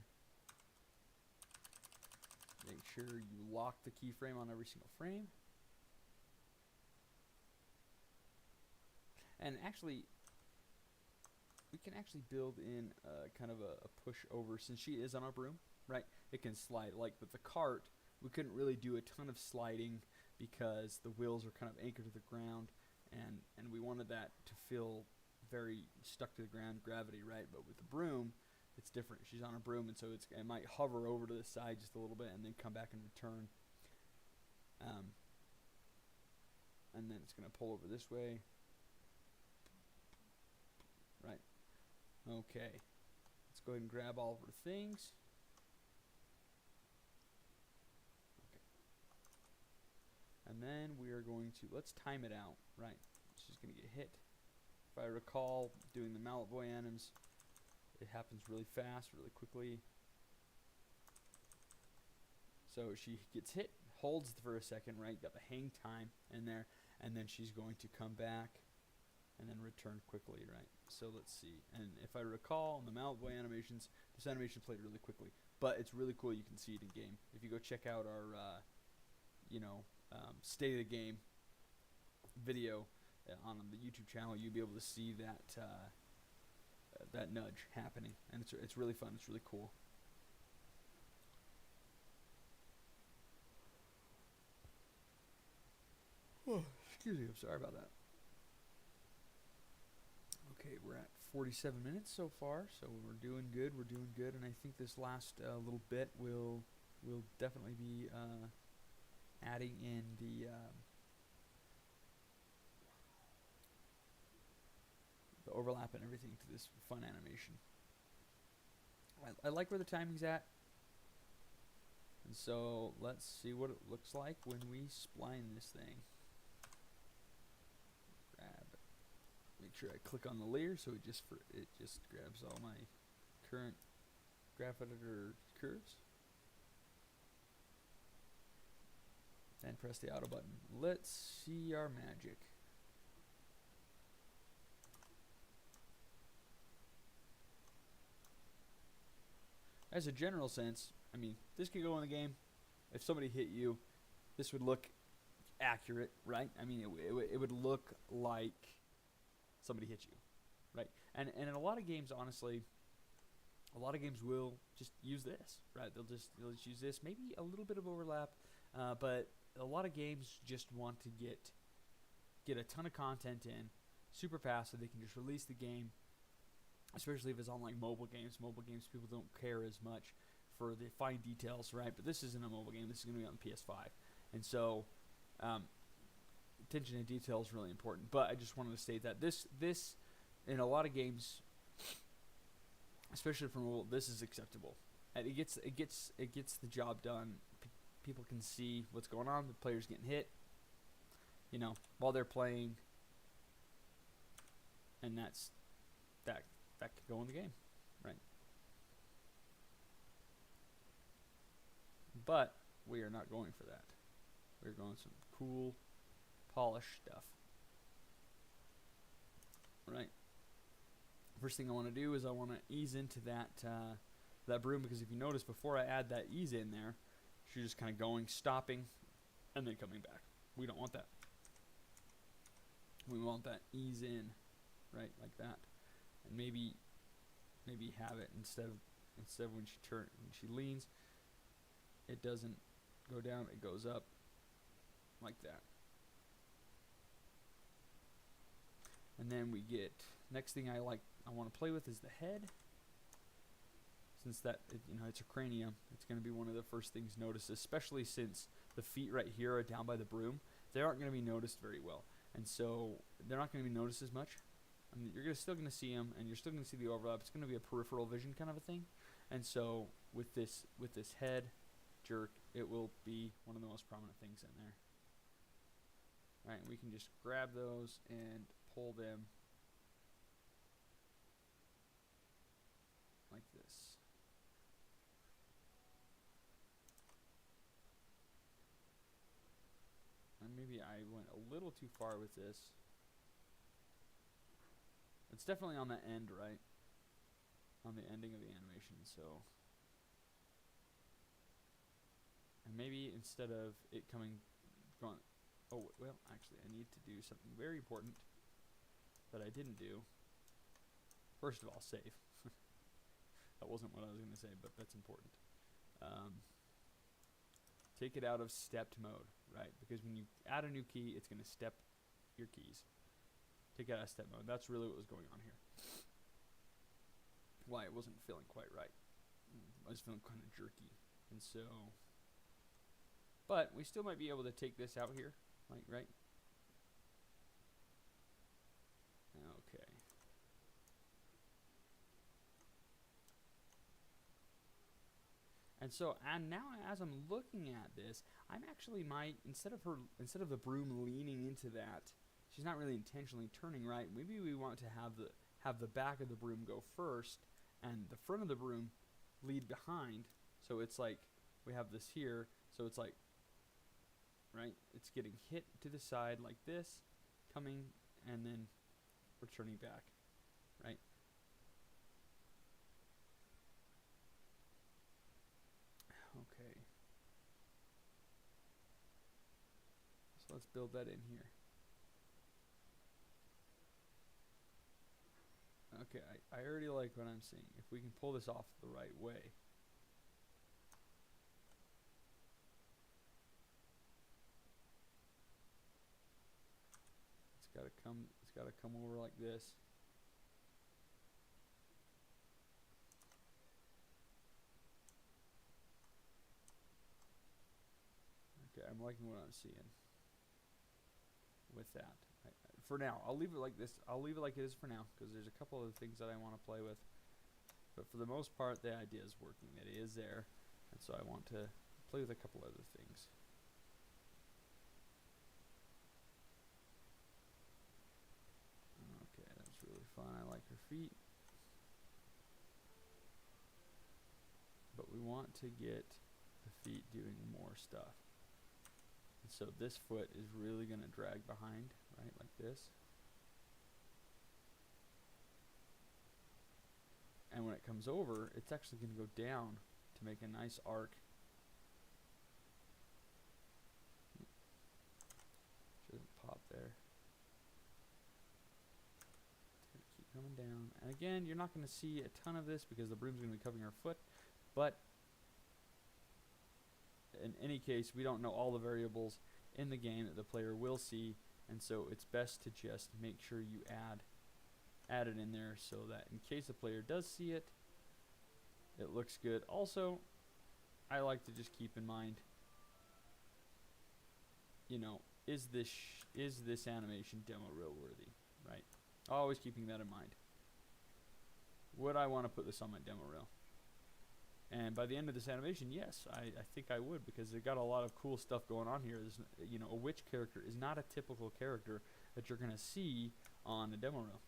make sure you lock the keyframe on every single frame. And actually, we can actually build in kind of a push over, since she is on a broom, right? It can slide. Like with the cart, we couldn't really do a ton of sliding because the wheels are kind of anchored to the ground, and we wanted that to feel very stuck to the ground, gravity, right? But with the broom, it's different. She's on a broom, and so it might hover over to the side just a little bit and then come back and return. And then it's going to pull over this way. Right. Okay. Let's go ahead and grab all of our things. Okay. And then we are going to, let's time it out. Right. She's going to get hit. If I recall, doing the Mallet Boy anims, it happens really fast, really quickly. So she gets hit, holds for a second, right? Got the hang time in there, and then she's going to come back and then return quickly, right? So let's see. And if I recall, in the Mallet Boy animations, this animation played really quickly. But it's really cool. You can see it in game. If you go check out our, state of the game video on the YouTube channel, you'll be able to see that that nudge happening, and it's really fun. It's really cool. Oh, excuse me. I'm sorry about that. Okay, we're at 47 minutes so far, so we're doing good. We're doing good, and I think this last little bit will definitely be adding in the overlap and everything to this fun animation. I like where the timing's at, and so let's see what it looks like when we spline this thing. Make sure I click on the layer so it just grabs all my current graph editor curves. And press the auto button. Let's see our magic. As a general sense, I mean, this could go in the game. If somebody hit you, this would look accurate, right? I mean, it would look like somebody hit you, right? And in a lot of games, honestly, a lot of games will just use this, right? They'll just use this, maybe a little bit of overlap, but a lot of games just want to get a ton of content in super fast so they can just release the game, especially if it's on like mobile games. Mobile games, people don't care as much for the fine details, right? But this isn't a mobile game. This is going to be on the PS5, and so attention to detail is really important. But I just wanted to state that this in a lot of games, especially for mobile, this is acceptable, and it gets the job done. People can see what's going on. The player's getting hit, while they're playing, and that could go in the game, right? But we are not going for that. We're going some cool, polished stuff, right? First thing I want to do is I want to ease into that broom, because if you notice, before I add that ease in there, she's just kind of going, stopping, and then coming back. We don't want that. We want that ease in, right, like that, and maybe have it instead of when she leans, it doesn't go down, it goes up like that. And then we get, next thing I want to play with is the head. Since it's a cranium, it's going to be one of the first things noticed, especially since the feet right here are down by the broom. They aren't going to be noticed very well, and so they're not going to be noticed as much. I mean, you're still going to see them, and you're still going to see the overlap. It's going to be a peripheral vision kind of a thing, and so with this head jerk, it will be one of the most prominent things in there. right? We can just grab those and pull them like this. And maybe I went a little too far with this. It's definitely on the end, right? On the ending of the animation, so. And maybe instead of it going, oh, well, actually, I need to do something very important that I didn't do. First of all, save. That wasn't what I was going to say, but that's important. Take it out of stepped mode, right? Because when you add a new key, it's going to step your keys. Take it out of step mode. That's really what was going on here. Why it wasn't feeling quite right. I was feeling kind of jerky. And so, but we still might be able to take this out here, like, right? Okay. And so, and now as I'm looking at this, I'm actually instead of the broom leaning into that, she's not really intentionally turning right. Maybe we want to have the back of the broom go first and the front of the broom lead behind. So it's like we have this here, so it's like, right? It's getting hit to the side like this, coming and then returning back, right? Okay. So let's build that in here. Okay, I already like what I'm seeing. If we can pull this off the right way. It's gotta come over like this. Okay, I'm liking what I'm seeing with that. For now, I'll leave it like this. I'll leave it like it is for now, because there's a couple other things that I want to play with. But for the most part, the idea is working. It is there. And so I want to play with a couple other things. Okay, that's really fun. I like her feet. But we want to get the feet doing more stuff. And so this foot is really going to drag behind, right, like this. And when it comes over, it's actually going to go down to make a nice arc. She doesn't pop there. It's going to keep coming down. And again, you're not going to see a ton of this because the broom's going to be covering her foot. But in any case, we don't know all the variables in the game that the player will see. And so it's best to just make sure you add it in there so that in case the player does see it, it looks good. Also, I like to just keep in mind, you know, is this animation demo reel worthy, right? Always keeping that in mind. Would I want to put this on my demo reel? And by the end of this animation, yes, I think I would, because they got a lot of cool stuff going on here. There's, you know, a witch character is not a typical character that you're going to see on a demo reel.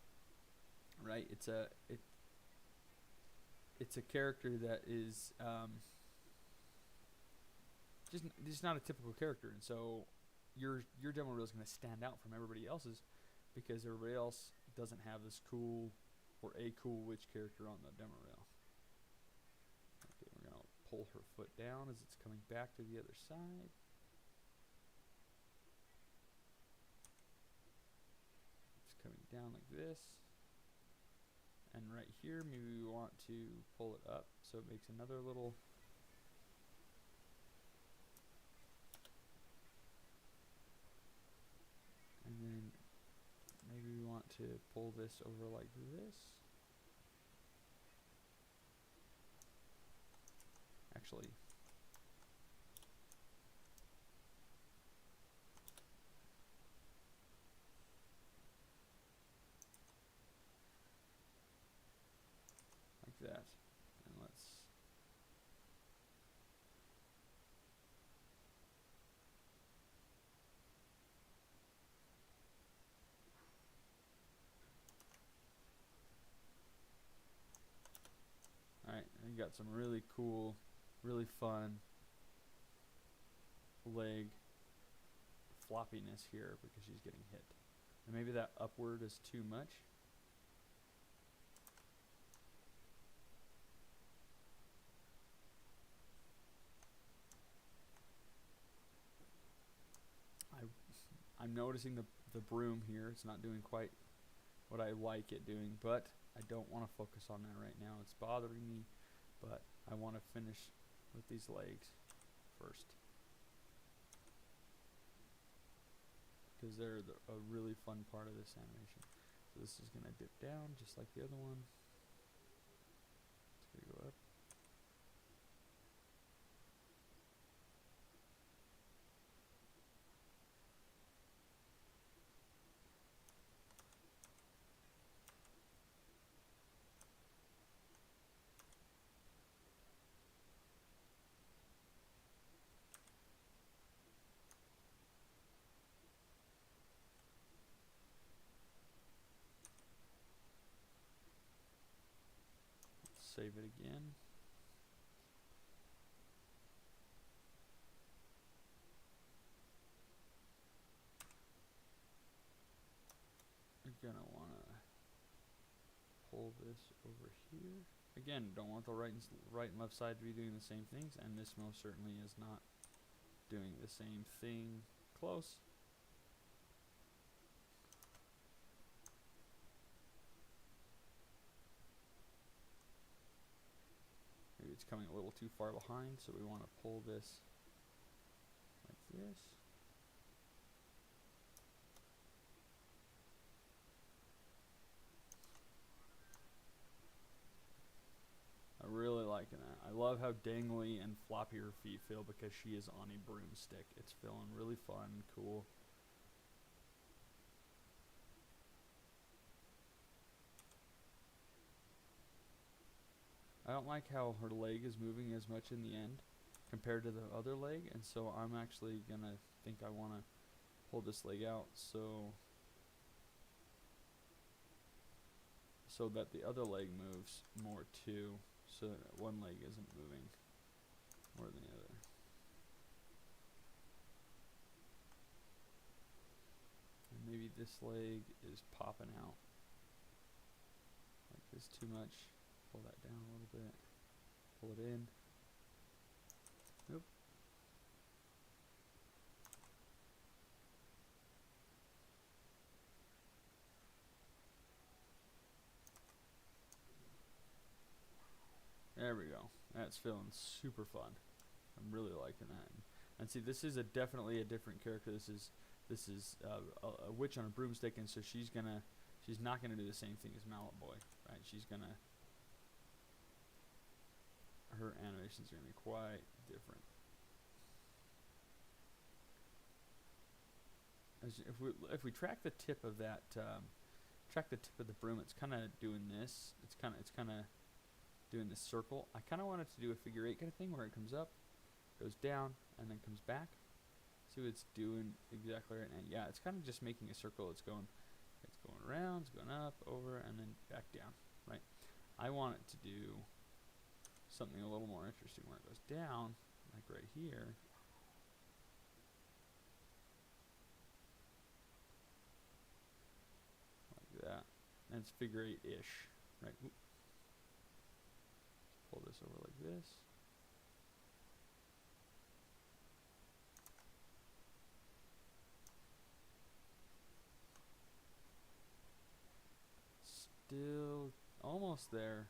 Right, it's a character that is just not a typical character, and so your demo reel is going to stand out from everybody else's because everybody else doesn't have this cool or a cool witch character on the demo reel. Okay, we're going to pull her foot down as it's coming back to the other side. It's coming down like this. And right here, maybe we want to pull it up so it makes another little. And then maybe we want to pull this over like this. Actually, that, and let's You got some really cool, really fun leg floppiness here because she's getting hit. And maybe that upward is too much. I'm noticing the broom here. It's not doing quite what I like it doing, but I don't want to focus on that right now. It's bothering me, but I want to finish with these legs first, because they're a really fun part of this animation. So this is going to dip down just like the other one. It's going to go up. Save it again. You're gonna wanna pull this over here. Again, don't want the right and left side to be doing the same things, and this most certainly is not doing the same thing. Close. Maybe it's coming a little too far behind, so we want to pull this like this. I'm really liking that. I love how dangly and floppy her feet feel because she is on a broomstick. It's feeling really fun and cool. I don't like how her leg is moving as much in the end compared to the other leg, and so I'm actually gonna think I want to pull this leg out so that the other leg moves more too, so that one leg isn't moving more than the other. And maybe this leg is popping out like this too much. Pull that down a little bit. Pull it in. Nope. There we go. That's feeling super fun. I'm really liking that. And see, this is definitely a different character. This is a witch on a broomstick, and so she's not gonna do the same thing as Mallet Boy, right? Her animations are gonna be quite different. If we track the tip of that, track the tip of the broom, it's kind of doing this. It's kind of doing this circle. I kind of want it to do a figure 8 kind of thing where it comes up, goes down, and then comes back. See what it's doing exactly right now. Yeah, it's kind of just making a circle. It's going around, it's going up, over, and then back down, right? I want it to do something a little more interesting where it goes down, like right here. Like that. And it's figure 8-ish, right? Oop. Pull this over like this. Still almost there.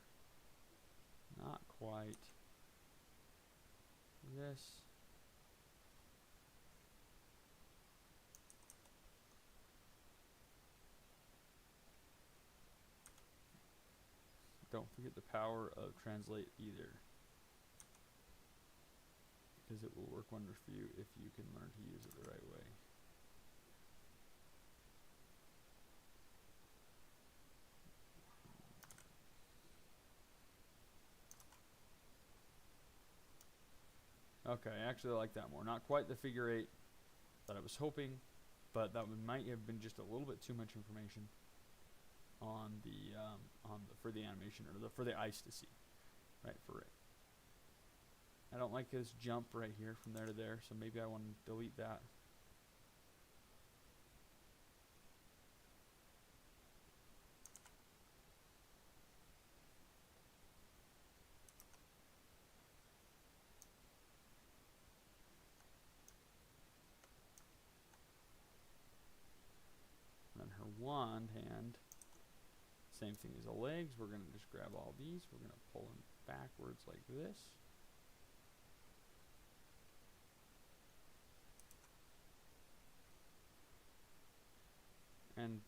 Not quite. This. Don't forget the power of translate either, because it will work wonders for you if you can learn to use it the right way. Okay, I actually like that more. Not quite the figure 8 that I was hoping, but that might have been just a little bit too much information on the for the animation, or for the eyes to see. right, for it. I don't like this jump right here from there to there, so maybe I want to delete that. Then her wand hand, same thing as the legs. We're going to just grab all these. We're going to pull them backwards like this.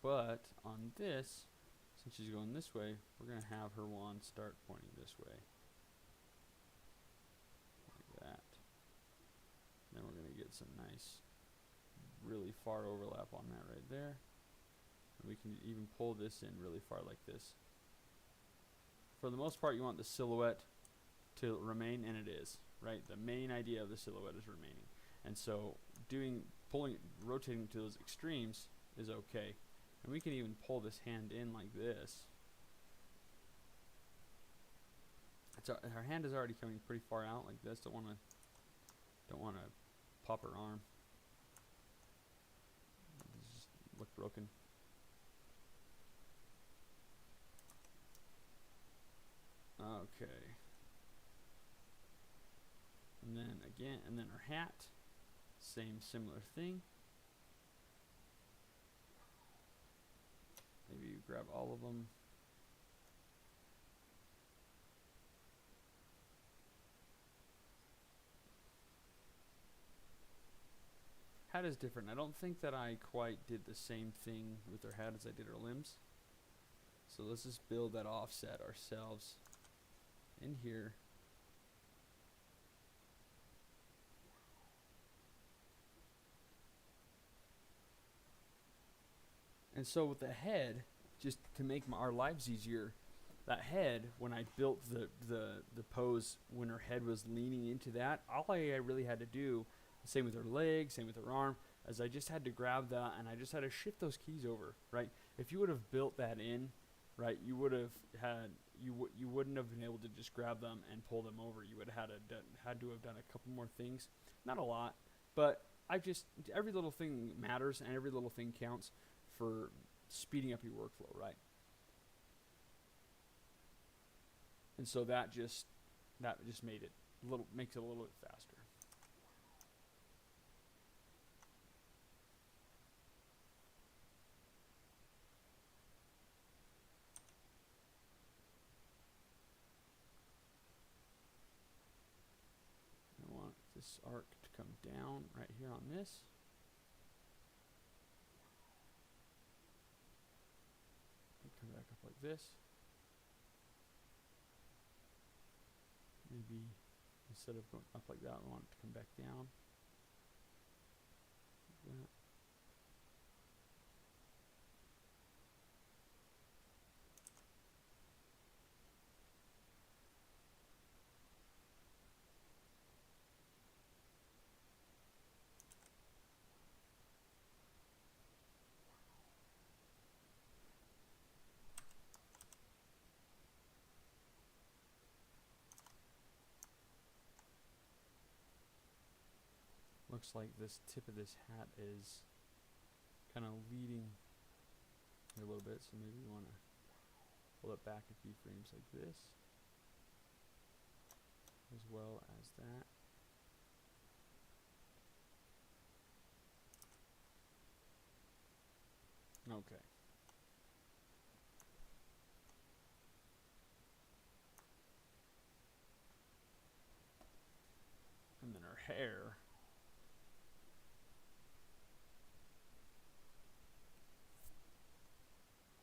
But on this, since she's going this way, we're going to have her wand start pointing this way. Like that. Then we're going to get some nice, really far overlap on that right there. And we can even pull this in really far like this. For the most part, you want the silhouette to remain, and it is, right? The main idea of the silhouette is remaining. And so rotating to those extremes is okay. And we can even pull this hand in like this. Her hand is already coming pretty far out like this. Don't want to pop her arm. Just look broken. Okay. And then again, and then her hat, similar thing. Maybe you grab all of them. Hat is different. I don't think that I quite did the same thing with her hat as I did her limbs. So let's just build that offset ourselves in here. And so with the head, just to make our lives easier, that head, when I built the pose, when her head was leaning into that, all I really had to do, same with her legs, same with her arm, as I just had to grab that and I just had to shift those keys over, right? If you would have built that in, right, you would have had, you wouldn't have been able to just grab them and pull them over. You would have had to have done a couple more things. Not a lot, but every little thing matters and every little thing counts for speeding up your workflow, right? And so that just makes it a little bit faster. I want this arc to come down right here on this. Come back up like this. Maybe instead of going up like that, we want it to come back down. Like that. Looks like this tip of this hat is kind of leading a little bit, so maybe we want to pull it back a few frames like this, as well as that. Okay. And then her hair.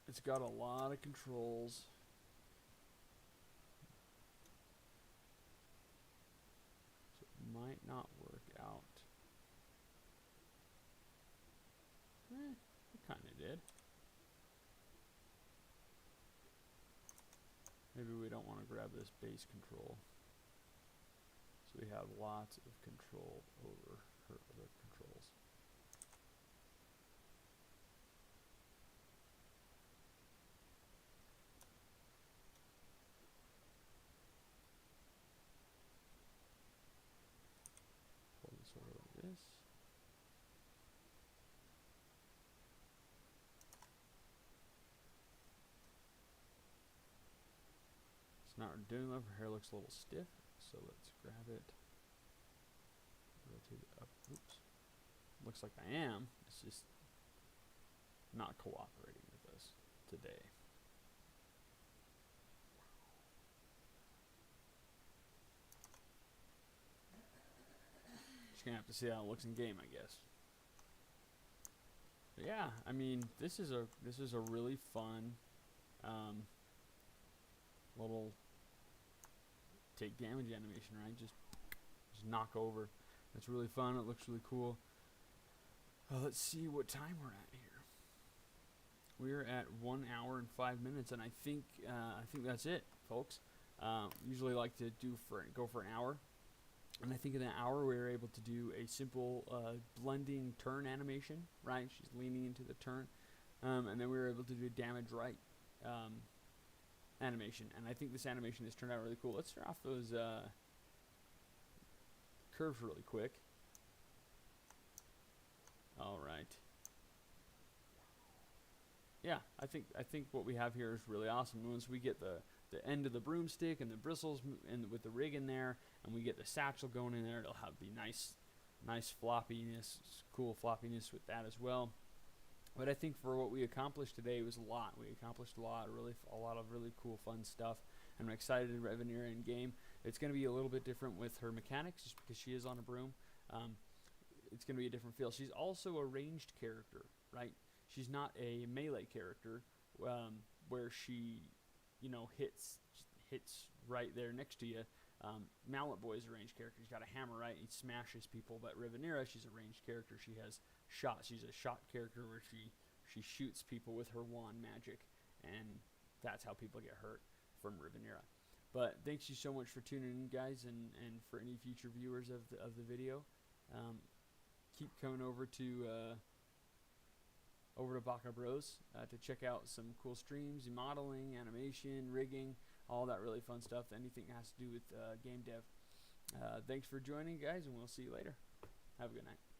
It's got a lot of controls. So it might not work out. It kind of did. Maybe we don't want to grab this base control. So we have lots of control over her other controls. we're doing love. Her hair looks a little stiff, so let's grab it, rotate it up. Oops. Looks like I am. It's just not cooperating with us today. Just gonna have to see how it looks in game, I guess. But yeah, I mean, this is a really fun little take damage animation, right? Just knock over. That's really fun. It looks really cool. Let's see what time we're at here. We're at 1 hour and 5 minutes, and I think that's it, folks. Usually like to go for an hour, and I think in an hour we were able to do a simple blending turn animation. Right, she's leaning into the turn, and then we were able to do a damage right animation, and I think this animation has turned out really cool. Let's turn off those curves really quick. All right. Yeah, I think what we have here is really awesome. Once we get the end of the broomstick and the bristles and with the rig in there, and we get the satchel going in there, it'll have the nice floppiness, cool floppiness with that as well. But I think for what we accomplished today was a lot. We accomplished a lot of really cool, fun stuff. And I'm excited to Revinera in game. It's going to be a little bit different with her mechanics, just because she is on a broom. It's going to be a different feel. She's also a ranged character, right? She's not a melee character where she, hits right there next to you. Mallet Boy is a ranged character. He's got a hammer, right? He smashes people. But Revinera, she's a ranged character. She has shots. She's a shot character where she shoots people with her wand magic, and that's how people get hurt from Revinera. But thanks you so much for tuning in, guys, and for any future viewers of the video, keep coming over to Baka Bros to check out some cool streams, modeling, animation, rigging, all that really fun stuff. Anything that has to do with game dev. Thanks for joining, guys, and we'll see you later. Have a good night.